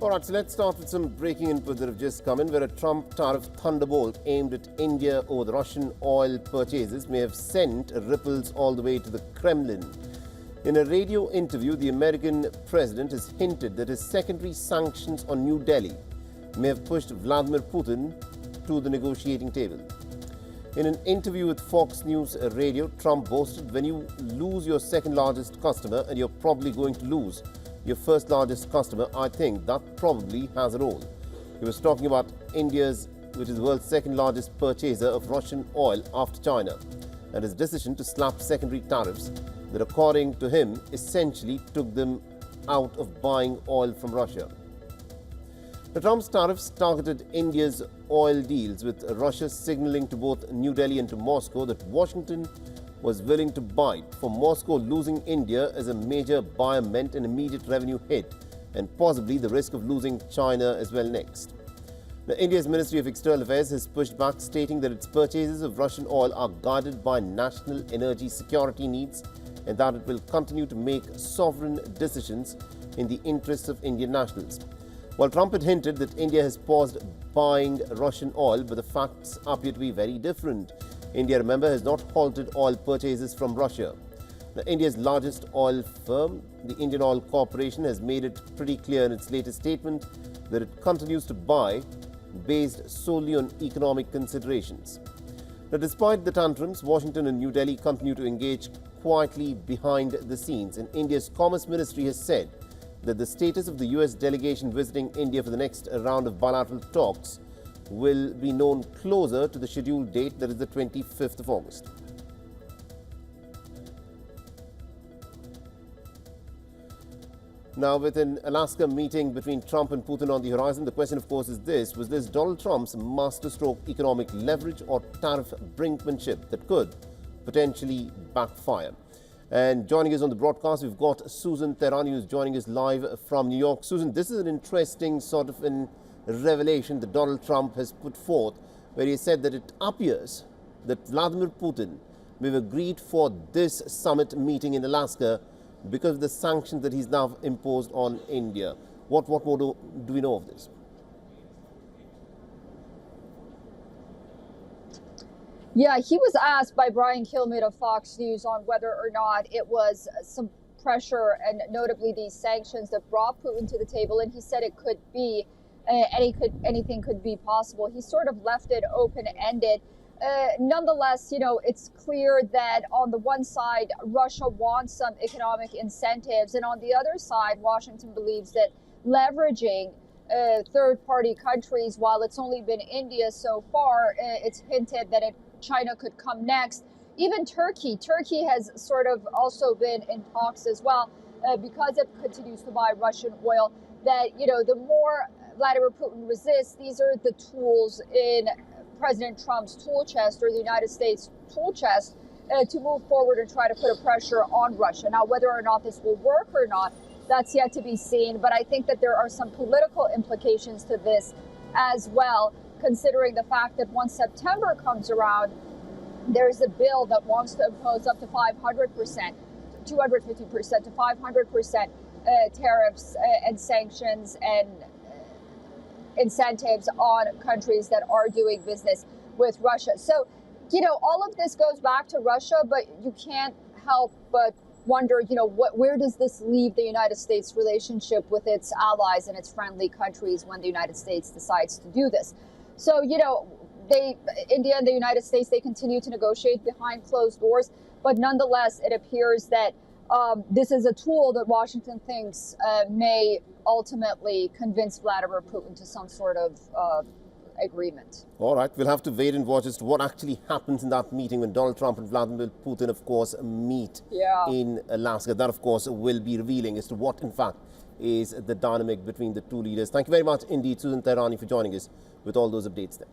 All right, so let's start with some breaking input that have just come in, where a Trump tariff thunderbolt aimed at India over the Russian oil purchases may have sent ripples all the way to the Kremlin. In a radio interview, the American president has hinted that his secondary sanctions on New Delhi may have pushed Vladimir Putin to the negotiating table. In an interview with Fox News Radio, Trump boasted, "When you lose your second largest customer and you're probably going to lose your first largest customer, I think that probably has a role." He was talking about India's, which is the world's second largest purchaser of Russian oil after China, and his decision to slap secondary tariffs that, according to him, essentially took them out of buying oil from Russia. The Trump's tariffs targeted India's oil deals, with Russia signaling to both New Delhi and to Moscow that Washington was willing to bite. For Moscow, losing India as a major buyer meant an immediate revenue hit and possibly the risk of losing China as well next. Now, India's Ministry of External Affairs has pushed back, stating that its purchases of Russian oil are guarded by national energy security needs and that it will continue to make sovereign decisions in the interests of Indian nationals. While Trump had hinted that India has paused buying Russian oil, but the facts appear to be very different. India, remember, has not halted oil purchases from Russia. Now, India's largest oil firm, the Indian Oil Corporation, has made it pretty clear in its latest statement that it continues to buy based solely on economic considerations. Now, despite the tantrums, Washington and New Delhi continue to engage quietly behind the scenes, and India's Commerce Ministry has said that the status of the US delegation visiting India for the next round of bilateral talks will be known closer to the scheduled date, that is the 25th of August. Now, with an Alaska meeting between Trump and Putin on the horizon, the question, of course, is this: was this Donald Trump's masterstroke economic leverage or tariff brinkmanship that could potentially backfire? And joining us on the broadcast, we've got Susan Tehrani, who's joining us live from New York. Susan, this is an interesting sort of an revelation that Donald Trump has put forth, where he said that it appears that Vladimir Putin may have agreed for this summit meeting in Alaska because of the sanctions that he's now imposed on India. What more do we know of this? Yeah, he was asked by Brian Kilmeade of Fox News on whether or not it was some pressure, and notably these sanctions, that brought Putin to the table, and he said it could be. Anything could be possible. He sort of left it open-ended. Nonetheless, it's clear that on the one side, Russia wants some economic incentives, and on the other side, Washington believes that leveraging third-party countries, while it's only been India so far, it's hinted that China could come next. Even Turkey has sort of also been in talks as well, because it continues to buy Russian oil, that, the more Vladimir Putin resists, these are the tools in President Trump's tool chest, or the United States tool chest, to move forward and try to put a pressure on Russia. Now, whether or not this will work or not, that's yet to be seen. But I think that there are some political implications to this as well, considering the fact that once September comes around, there's a bill that wants to impose up to 500%, 250% to 500% tariffs and sanctions and incentives on countries that are doing business with Russia. So, all of this goes back to Russia, but you can't help but wonder, where does this leave the United States relationship with its allies and its friendly countries when the United States decides to do this? So, India and the United States, they continue to negotiate behind closed doors, but nonetheless, it appears that this is a tool that Washington thinks may ultimately convince Vladimir Putin to some sort of agreement. All right, we'll have to wait and watch as to what actually happens in that meeting when Donald Trump and Vladimir Putin, of course, meet in Alaska. That, of course, will be revealing as to what, in fact, is the dynamic between the two leaders. Thank you very much indeed, Susan Tehrani, for joining us with all those updates there.